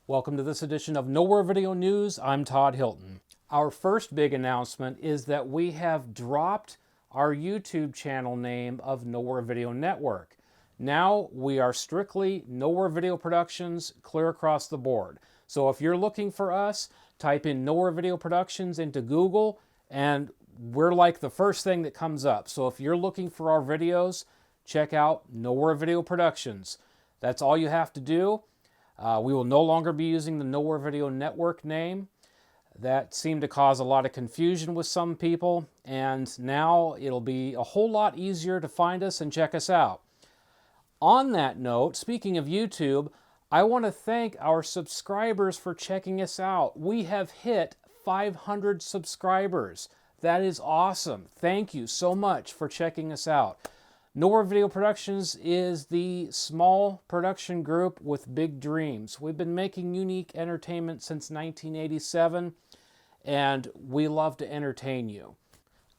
Welcome to this edition of Nowhere Video News. I'm Todd Hilton. Our first big announcement is that we have dropped our YouTube channel name of Nowhere Video Network. Now we are strictly Nowhere Video Productions, clear across the board. So if you're looking for us, type in Nowhere Video Productions into Google and we're like the first thing that comes up. So if you're looking for our videos, check out Nowhere Video Productions. That's all you have to do. We will no longer be using the Nowhere Video Network name. That seemed to cause a lot of confusion with some people, and now it'll be a whole lot easier to find us and check us out. On that note, speaking of YouTube, I want to thank our subscribers for checking us out. We have hit 500 subscribers. That is awesome. Thank you so much for checking us out. Nowhere Video Productions is the small production group with big dreams. We've been making unique entertainment since 1987, and we love to entertain you.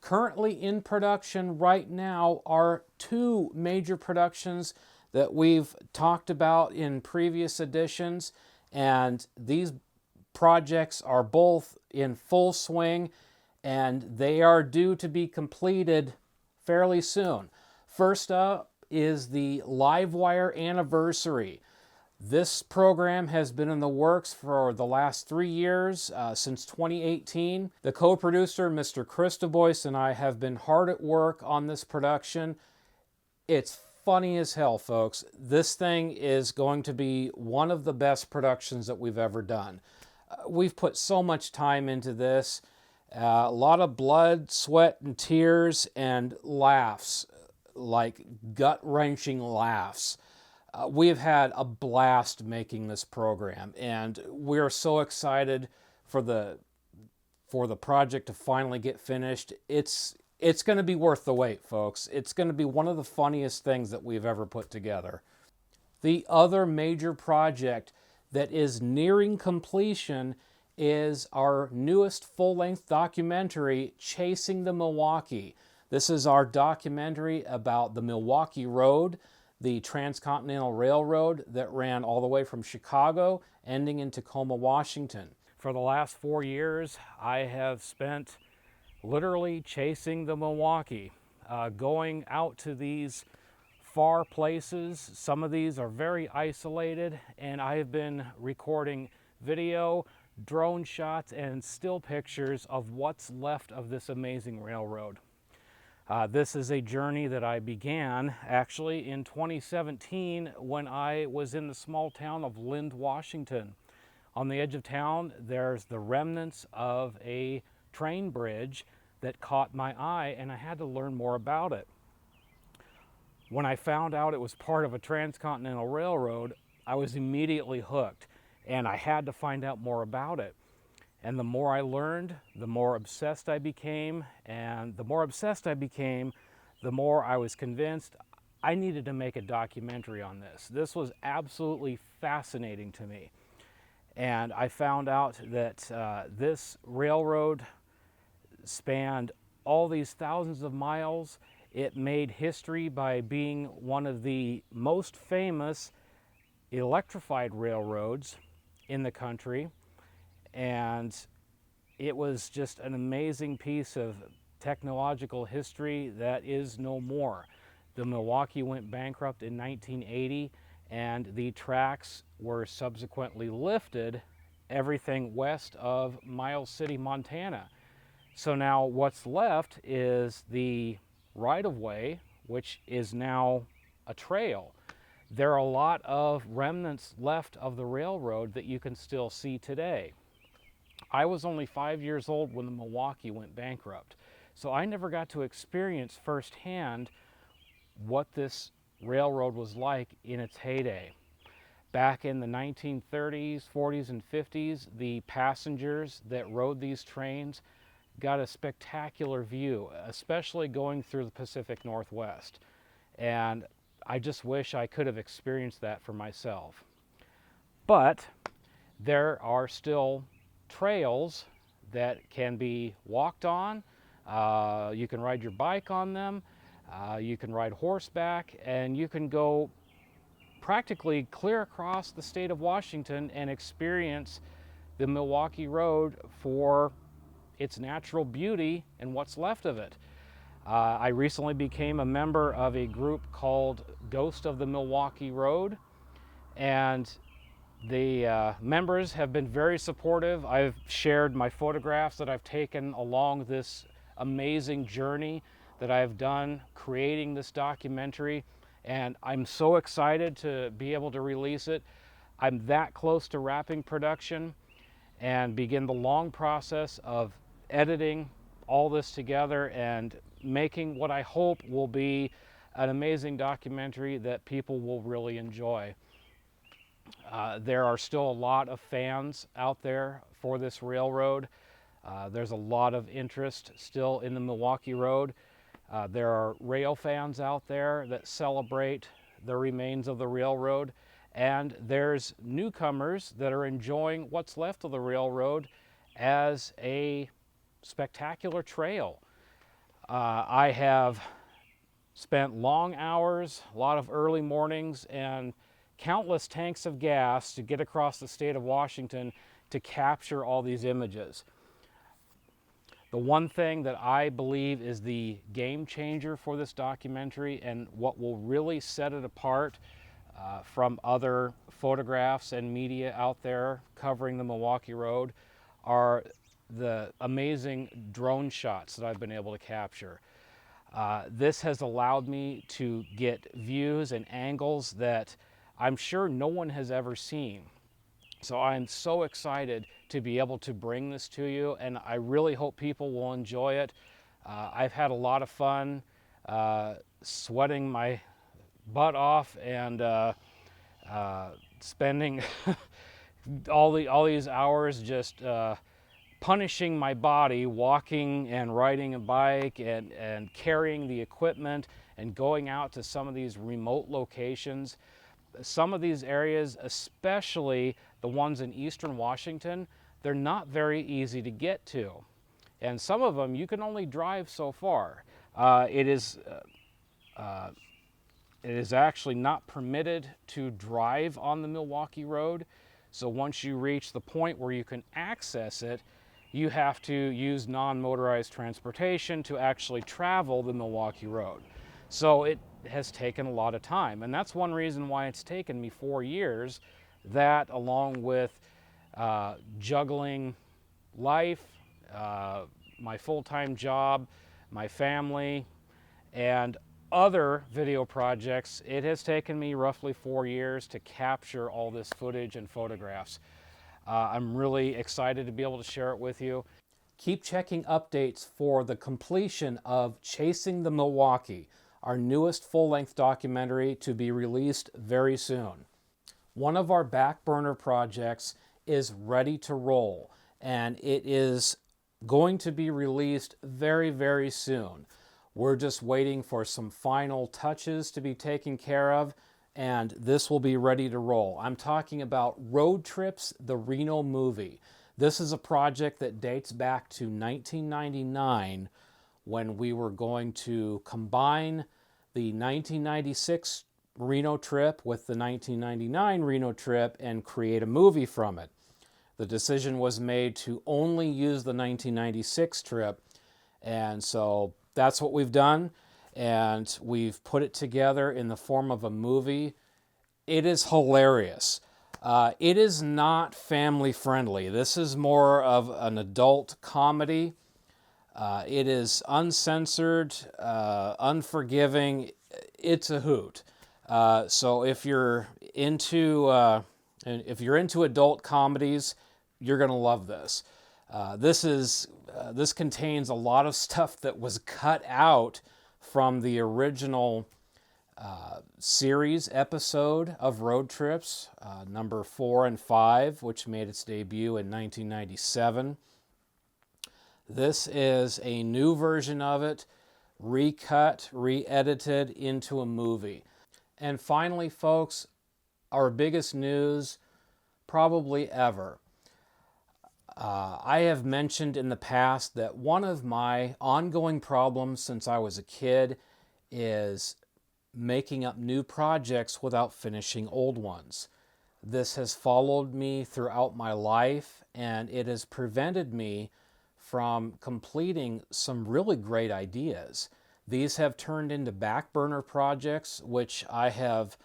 Currently in production right now are two major productions that we've talked about in previous editions, and these projects are both in full swing, and they are due to be completed fairly soon. First up is the Livewire Anniversary. This program has been in the works for the last 3 years, since 2018. The co-producer, Mr. Christobois, and I have been hard at work on this production. It's funny as hell, folks. This thing is going to be one of the best productions that we've ever done. We've put so much time into this. A lot of blood, sweat, and tears, and laughs. Like gut-wrenching laughs. We have had a blast making this program, and we're so excited for the project to finally get finished. It's going to be worth the wait, folks. It's going to be one of the funniest things that we've ever put together. The other major project that is nearing completion is our newest full-length documentary, Chasing the Milwaukee. This is our documentary about the Milwaukee Road, the transcontinental railroad that ran all the way from Chicago, ending in Tacoma, Washington. For the last 4 years, I have spent literally chasing the Milwaukee, going out to these far places. Some of these are very isolated, and I have been recording video, drone shots, and still pictures of what's left of this amazing railroad. This is a journey that I began actually in 2017 when I was in the small town of Lind, Washington. On the edge of town, there's the remnants of a train bridge that caught my eye, and I had to learn more about it. When I found out it was part of a transcontinental railroad, I was immediately hooked, and I had to find out more about it. And the more I learned, the more obsessed I became, and the more obsessed I became, the more I was convinced I needed to make a documentary on this. This was absolutely fascinating to me. And I found out that this railroad spanned all these thousands of miles. It made history by being one of the most famous electrified railroads in the country. And it was just an amazing piece of technological history that is no more. The Milwaukee went bankrupt in 1980, and the tracks were subsequently lifted, everything west of Miles City, Montana. So now what's left is the right-of-way, which is now a trail. There are a lot of remnants left of the railroad that you can still see today. I was only 5 years old when the Milwaukee went bankrupt, so I never got to experience firsthand what this railroad was like in its heyday. Back in the 1930s, 40s, and 50s, the passengers that rode these trains got a spectacular view, especially going through the Pacific Northwest. And I just wish I could have experienced that for myself. But there are still trails that can be walked on. You can ride your bike on them. You can ride horseback, and you can go practically clear across the state of Washington and experience the Milwaukee Road for its natural beauty and what's left of it. I recently became a member of a group called Ghost of the Milwaukee Road, and the members have been very supportive. I've shared my photographs that I've taken along this amazing journey that I've done creating this documentary, and I'm so excited to be able to release it. I'm that close to wrapping production and begin the long process of editing all this together and making what I hope will be an amazing documentary that people will really enjoy. There are still a lot of fans out there for this railroad. There's a lot of interest still in the Milwaukee Road. There are rail fans out there that celebrate the remains of the railroad, and there's newcomers that are enjoying what's left of the railroad as a spectacular trail. I have spent long hours, a lot of early mornings, and countless tanks of gas to get across the state of Washington to capture all these images. The one thing that I believe is the game changer for this documentary and what will really set it apart from other photographs and media out there covering the Milwaukee Road are the amazing drone shots that I've been able to capture. This has allowed me to get views and angles that I'm sure no one has ever seen. So I'm so excited to be able to bring this to you, and I really hope people will enjoy it. I've had a lot of fun sweating my butt off and spending all these hours just punishing my body, walking and riding a bike and carrying the equipment and going out to some of these remote locations. Some of these areas, especially the ones in eastern Washington, they're not very easy to get to. And some of them you can only drive so far. It is actually not permitted to drive on the Milwaukee Road. So once you reach the point where you can access it, you have to use non-motorized transportation to actually travel the Milwaukee Road. So it has taken a lot of time, and that's one reason why it's taken me 4 years. That, along with juggling life, my full-time job, my family, and other video projects, it has taken me roughly 4 years to capture all this footage and photographs. I'm really excited to be able to share it with you. Keep checking updates for the completion of Chasing the Milwaukee, our newest full-length documentary to be released very soon. One of our Backburner projects is ready to roll, and it is going to be released very, very soon. We're just waiting for some final touches to be taken care of, and this will be ready to roll. I'm talking about Road Trips, the Reno movie. This is a project that dates back to 1999 when we were going to combine the 1996 Reno trip with the 1999 Reno trip and create a movie from it. The decision was made to only use the 1996 trip, and so that's what we've done, and we've put it together in the form of a movie. It is hilarious. It is not family friendly. This is more of an adult comedy. It is uncensored, unforgiving. It's a hoot. So if you're into adult comedies, you're gonna love this. This contains a lot of stuff that was cut out from the original series episode of Road Trips, number 4 and 5, which made its debut in 1997. This is a new version of it, recut, re-edited into a movie. And finally, folks, our biggest news probably ever. I have mentioned in the past that one of my ongoing problems since I was a kid is making up new projects without finishing old ones. This has followed me throughout my life, and it has prevented me from completing some really great ideas. These have turned into backburner projects, which I have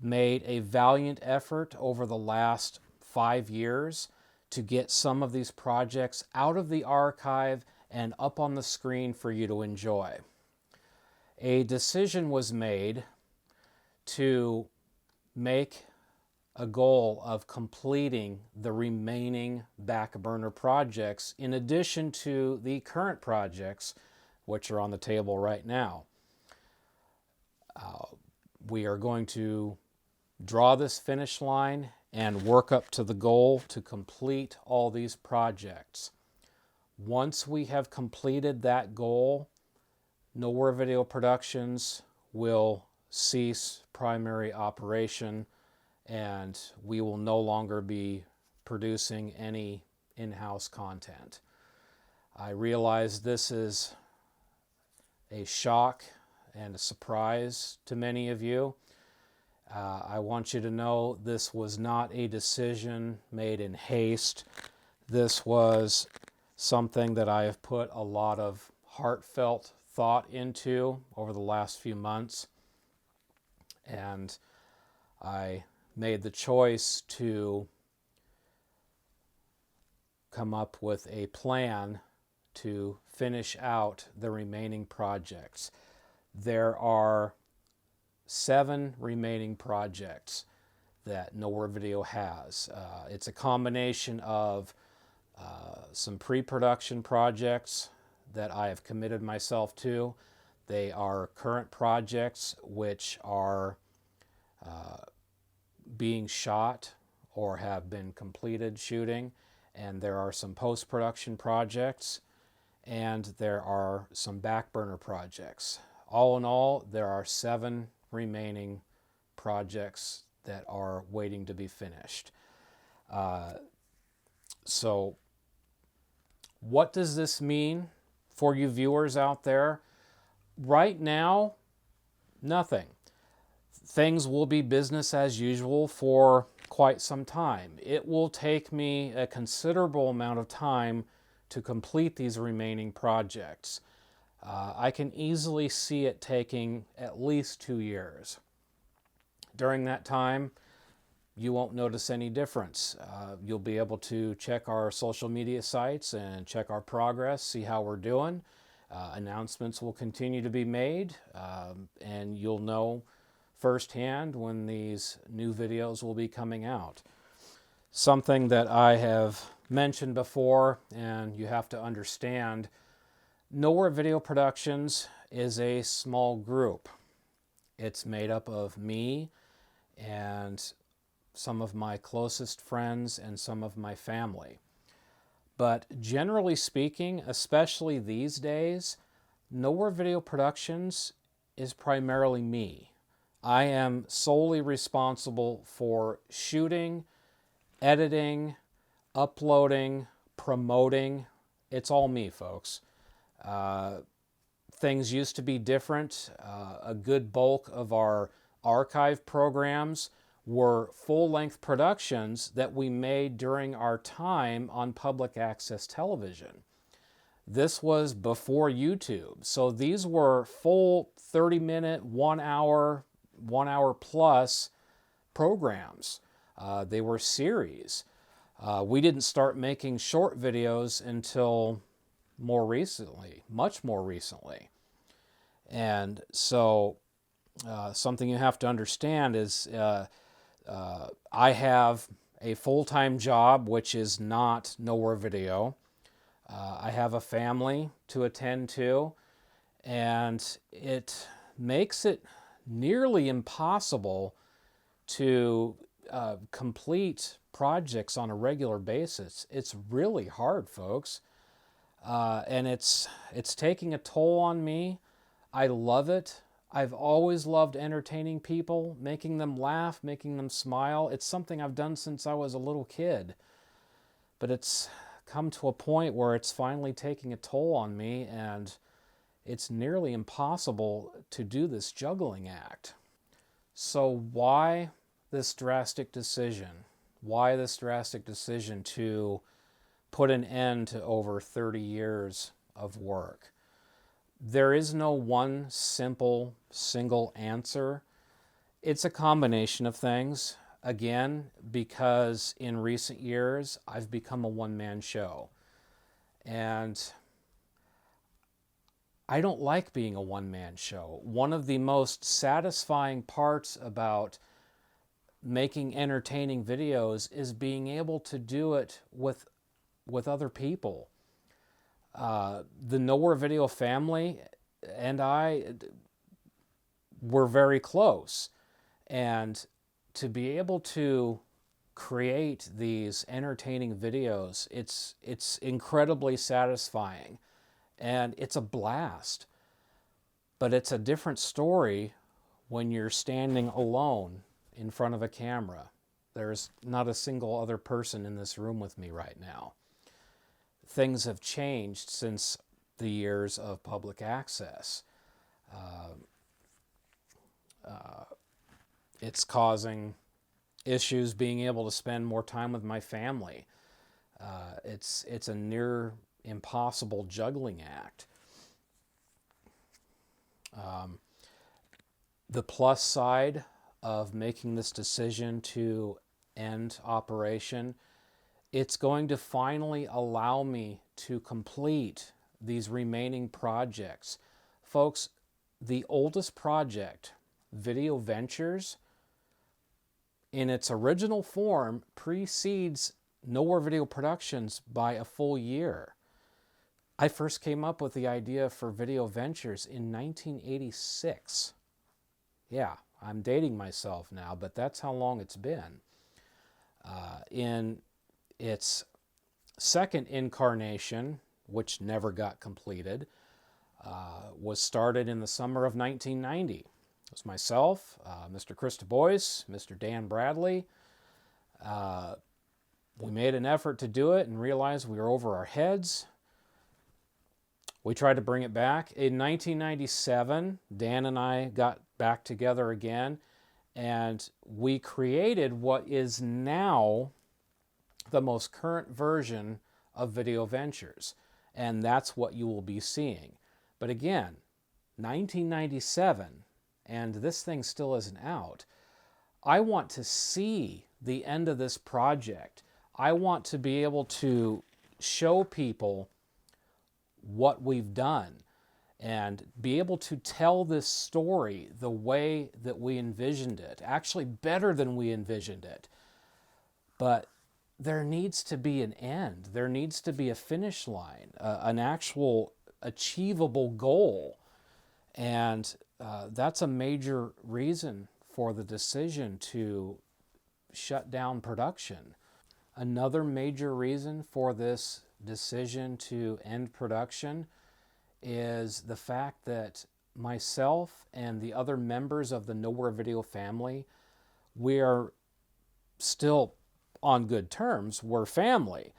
made a valiant effort over the last 5 years to get some of these projects out of the archive and up on the screen for you to enjoy. A decision was made to make a goal of completing the remaining backburner projects in addition to the current projects which are on the table right now. We are going to draw this finish line and work up to the goal to complete all these projects. Once we have completed that goal, Nowhere Video Productions will cease primary operation, and we will no longer be producing any in-house content. I realize this is a shock and a surprise to many of you. I want you to know this was not a decision made in haste. This was something that I have put a lot of heartfelt thought into over the last few months, and I made the choice to come up with a plan to finish out the remaining projects. There are 7 remaining projects that Nowhere Video has. It's a combination of some pre-production projects that I have committed myself to. They are current projects which are being shot or have been completed shooting, and there are some post-production projects, and there are some backburner projects. All in all, there are 7 remaining projects that are waiting to be finished. So what does this mean for you viewers out there? Right now, nothing. Things will be business as usual for quite some time. It will take me a considerable amount of time to complete these remaining projects. I can easily see it taking at least 2 years. During that time, you won't notice any difference. You'll be able to check our social media sites and check our progress, see how we're doing. Announcements will continue to be made, and you'll know firsthand when these new videos will be coming out. Something that I have mentioned before, and you have to understand, Nowhere Video Productions is a small group. It's made up of me and some of my closest friends and some of my family. But generally speaking, especially these days, Nowhere Video Productions is primarily me. I am solely responsible for shooting, editing, uploading, promoting. It's all me, folks. Things used to be different. A good bulk of our archive programs were full-length productions that we made during our time on public access television. This was before YouTube, so these were full 30-minute, 1 hour plus programs. They were series. We didn't start making short videos until more recently, much more recently. And so something you have to understand is I have a full-time job, which is not Nowhere Video. I have a family to attend to, and it makes it nearly impossible to complete projects on a regular basis. It's really hard, folks. And it's taking a toll on me. I love it. I've always loved entertaining people, making them laugh, making them smile. It's something I've done since I was a little kid. But it's come to a point where it's finally taking a toll on me, and it's nearly impossible to do this juggling act. So why this drastic decision? Why this drastic decision to put an end to over 30 years of work? There is no one simple, single answer. It's a combination of things. Again, because in recent years, I've become a one-man show. And I don't like being a one-man show. One of the most satisfying parts about making entertaining videos is being able to do it with other people. The Nowhere Video family and I were very close. And to be able to create these entertaining videos, it's incredibly satisfying. And it's a blast. But it's a different story when you're standing alone in front of a camera. There's not a single other person in this room with me right now. Things have changed since the years of public access. It's causing issues being able to spend more time with my family. It's a near impossible juggling act. The plus side of making this decision to end operation, it's going to finally allow me to complete these remaining projects. Folks, the oldest project, Video Ventures, in its original form, precedes Nowhere Video Productions by a full year. I first came up with the idea for Video Ventures in 1986. Yeah, I'm dating myself now, but that's how long it's been. In its second incarnation, which never got completed, was started in the summer of 1990. It was myself, Mr. Chris Du Bois, Mr. Dan Bradley. We made an effort to do it and realized we were over our heads. We tried to bring it back. In 1997, Dan and I got back together again, and we created what is now the most current version of Video Ventures, and that's what you will be seeing. But again, 1997, and this thing still isn't out. I want to see the end of this project. I want to be able to show people what we've done and be able to tell this story the way that we envisioned it, actually better than we envisioned it. But there needs to be an end. There needs to be a finish line, an actual achievable goal. And that's a major reason for the decision to shut down production. Another major reason for this decision to end production is the fact that myself and the other members of the Nowhere Video family, we are still on good terms. We're family.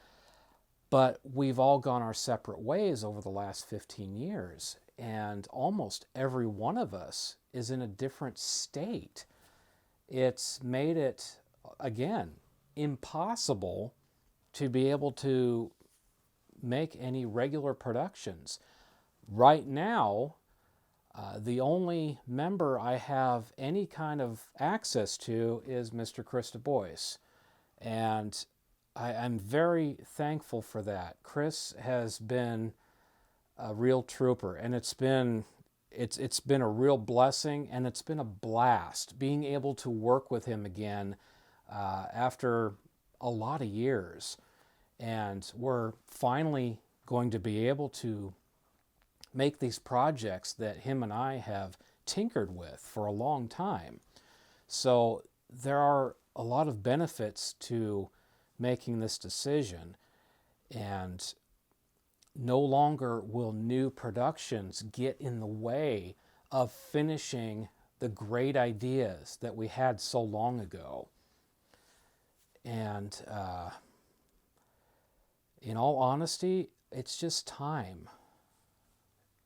But we've all gone our separate ways over the last 15 years. And almost every one of us is in a different state. It's made it, again, impossible to be able to make any regular productions. Right now, the only member I have any kind of access to is Mr. Chris Du Bois. And I'm very thankful for that. Chris has been a real trooper, and it's been a real blessing, and it's been a blast being able to work with him again after a lot of years. And we're finally going to be able to make these projects that him and I have tinkered with for a long time. So there are a lot of benefits to making this decision, and no longer will new productions get in the way of finishing the great ideas that we had so long ago. And in all honesty, it's just time.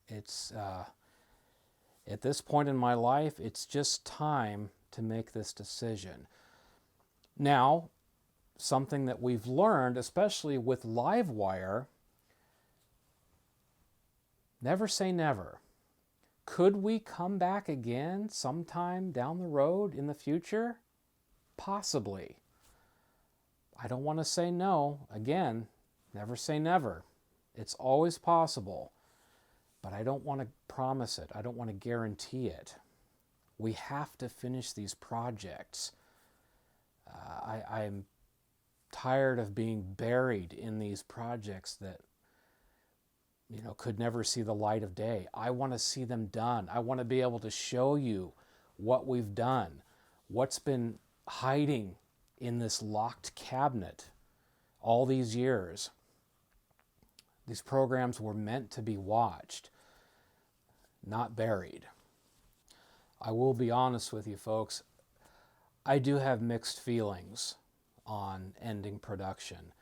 It's at this point in my life, it's just time to make this decision. Now, something that we've learned, especially with Livewire, never say never. Could we come back again sometime down the road in the future? Possibly. I don't want to say no. Again, never say never. It's always possible. But I don't want to promise it. I don't want to guarantee it. We have to finish these projects. I'm tired of being buried in these projects that could never see the light of day. I want to see them done. I want to be able to show you what we've done, what's been hiding in this locked cabinet all these years. These programs were meant to be watched, not buried. I will be honest with you folks, I do have mixed feelings on ending production.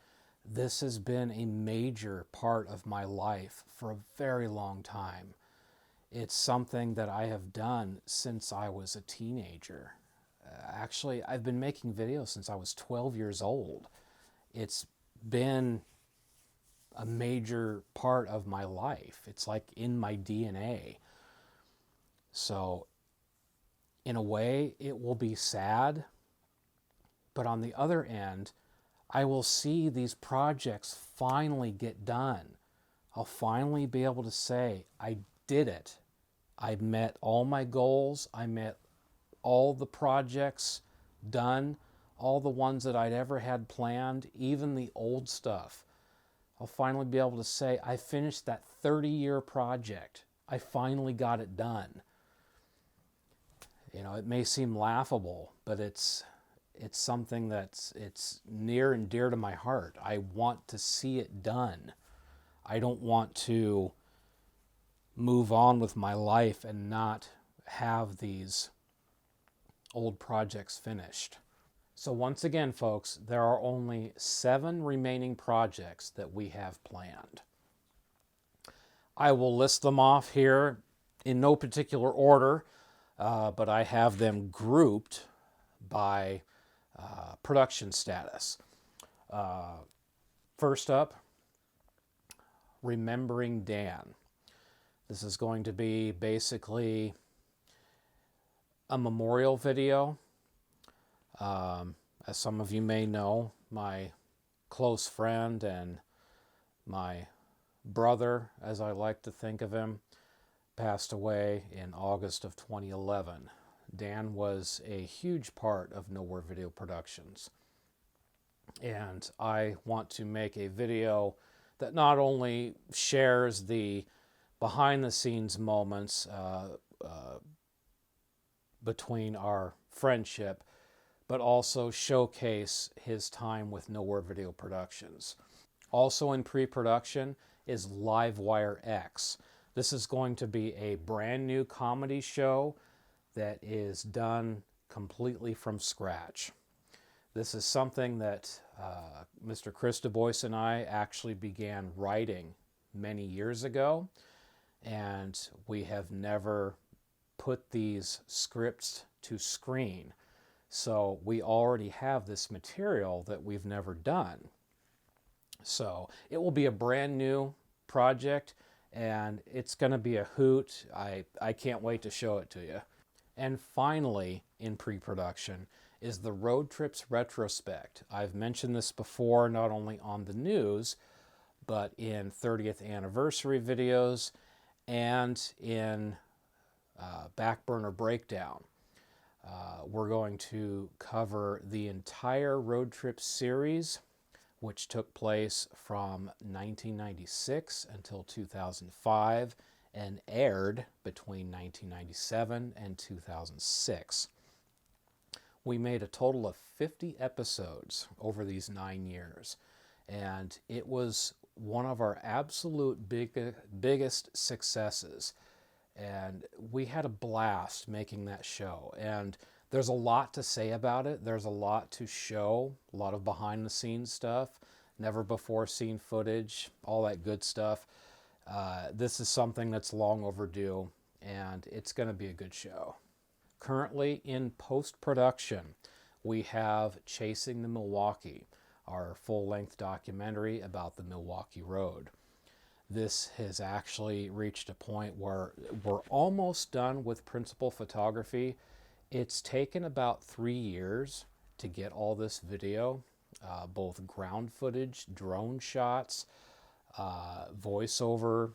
This has been a major part of my life for a very long time. It's something that I have done since I was a teenager. Actually, I've been making videos since I was 12 years old. It's been a major part of my life. It's like in my DNA. So, in a way, it will be sad. But on the other end, I will see these projects finally get done. I'll finally be able to say, I did it. I met all my goals. I met all the projects done, all the ones that I'd ever had planned, even the old stuff. I'll finally be able to say, I finished that 30-year project. I finally got it done. It may seem laughable, but it's something it's near and dear to my heart. I want to see it done. I don't want to move on with my life and not have these old projects finished. So once again, folks, there are only 7 remaining projects that we have planned. I will list them off here in no particular order, but I have them grouped by production status. First up, Remembering Dan. This is going to be basically a memorial video. As some of you may know, my close friend and my brother, as I like to think of him, passed away in August of 2011. Dan was a huge part of Nowhere Video Productions. And I want to make a video that not only shares the behind-the-scenes moments between our friendship, but also showcase his time with Nowhere Video Productions. Also in pre-production is Livewire X. This is going to be a brand new comedy show that is done completely from scratch. This is something that Mr. Chris Du Bois and I actually began writing many years ago, and we have never put these scripts to screen. So we already have this material that we've never done. So it will be a brand new project, and it's going to be a hoot. I can't wait to show it to you. And finally, in pre-production, is the Road Trips Retrospect. I've mentioned this before, not only on the news, but in 30th anniversary videos and in Backburner Breakdown. We're going to cover the entire road trip series, which took place from 1996 until 2005 and aired between 1997 and 2006. We made a total of 50 episodes over these 9 years, and it was one of our absolute biggest successes. And we had a blast making that show. And there's a lot to say about it. There's a lot to show, a lot of behind the scenes stuff, never before seen footage, all that good stuff. This is something that's long overdue, and it's going to be a good show. Currently in post-production, we have Chasing the Milwaukee, our full-length documentary about the Milwaukee Road. This has actually reached a point where we're almost done with principal photography. It's taken about 3 years to get all this video, both ground footage, drone shots, voiceover,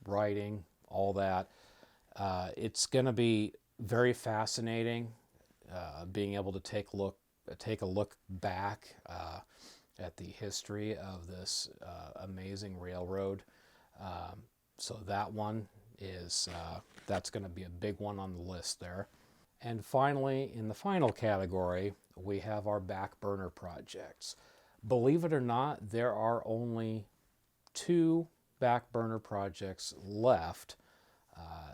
writing, all that. It's going to be very fascinating, being able to take a look back at the history of this amazing railroad. So that one is that's going to be a big one on the list there. And finally, in the final category, we have our Backburner Projects. Believe it or not, there are only 2 Backburner Projects left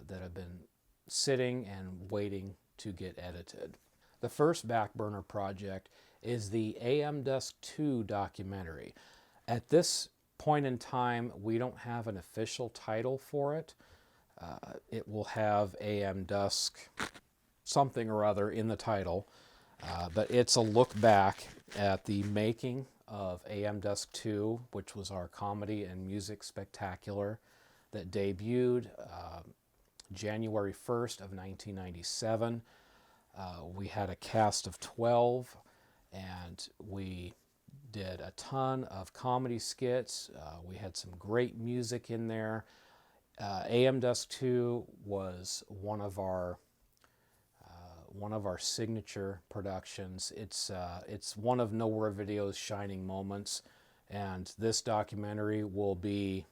that have been sitting and waiting to get edited. The first Backburner project is the AM Dusk 2 documentary. At this point in time, we don't have an official title for it. It will have AM Dusk something or other in the title, but it's a look back at the making of AM Dusk 2, which was our comedy and music spectacular that debuted January 1st of 1997. We had a cast of 12, and we did a ton of comedy skits. We had some great music in there. AM Dusk 2 was one of our signature productions. It's one of Nowhere Video's shining moments, and this documentary will be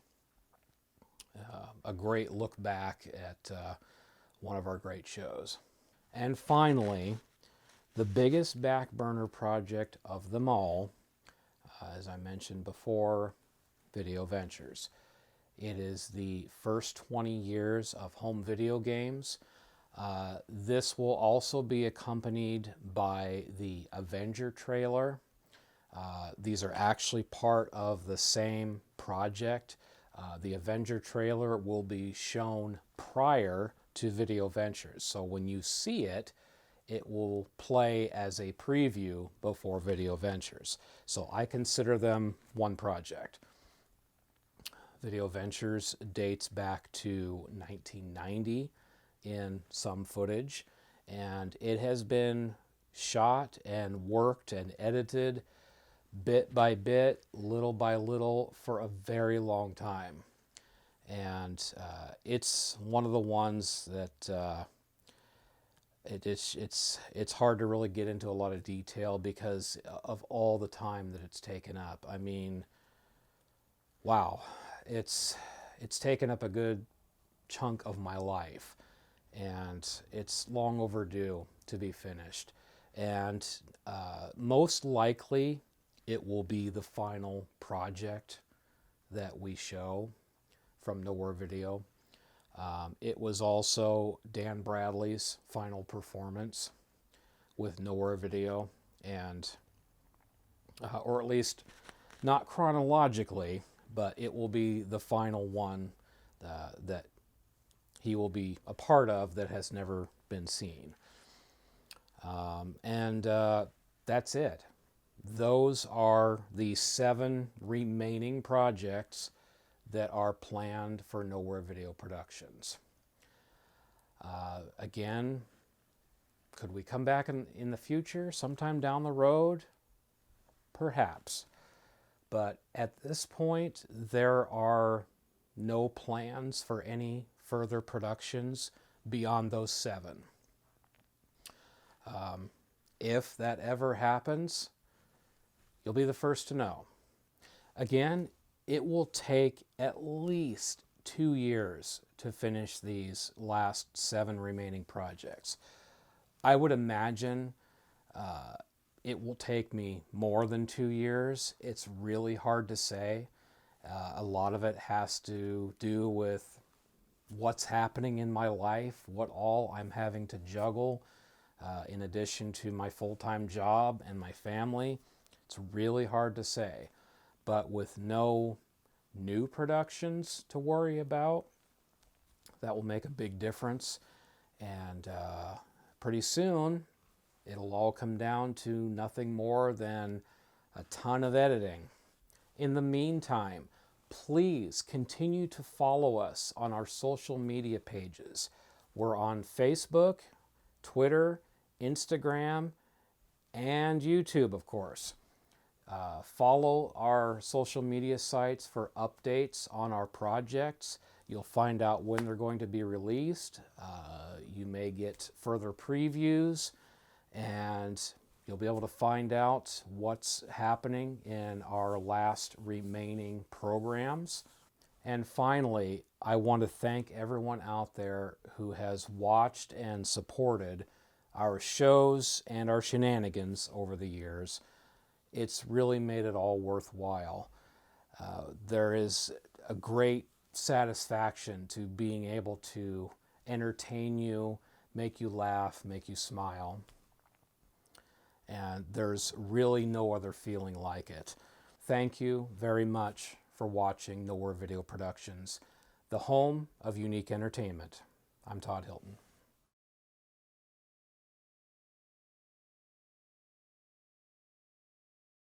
a great look back at one of our great shows. And finally, the biggest Backburner project of them all, as I mentioned before, Video Ventures. It is the first 20 years of home video games. This will also be accompanied by the Avenger trailer. These are actually part of the same project. The Avenger trailer will be shown prior to Video Ventures. So when you see it, it will play as a preview before Video Ventures. So I consider them one project. Video Ventures dates back to 1990 in some footage, and it has been shot and worked and edited bit by bit, little by little, for a very long time. And it's one of the ones that it's hard to really get into a lot of detail because of all the time that it's taken up. I mean, wow, it's taken up a good chunk of my life, and it's long overdue to be finished. And most likely it will be the final project that we show from Nowhere Video. It was also Dan Bradley's final performance with Nowhere Video, and or at least not chronologically, but it will be the final one that he will be a part of that has never been seen. And that's it. Those are the 7 remaining projects that are planned for Nowhere Video Productions. Again, could we come back in the future, sometime down the road? Perhaps. But at this point, there are no plans for any further productions beyond those 7. If that ever happens, you'll be the first to know. Again, it will take at least 2 years to finish these last 7 remaining projects. I would imagine it will take me more than 2 years. It's really hard to say. A lot of it has to do with what's happening in my life, what all I'm having to juggle, in addition to my full-time job and my family. It's really hard to say. But with no new productions to worry about. That will make a big difference. And pretty soon, it'll all come down to nothing more than a ton of editing. In the meantime, please continue to follow us on our social media pages. We're on Facebook, Twitter, Instagram, and YouTube, of course. Follow our social media sites for updates on our projects. You'll find out when they're going to be released. You may get further previews, and you'll be able to find out what's happening in our last remaining programs. And finally, I want to thank everyone out there who has watched and supported our shows and our shenanigans over the years. It's really made it all worthwhile. There is a great satisfaction to being able to entertain you, make you laugh, make you smile. And there's really no other feeling like it. Thank you very much for watching Nowhere Video Productions, the home of unique entertainment. I'm Todd Hilton.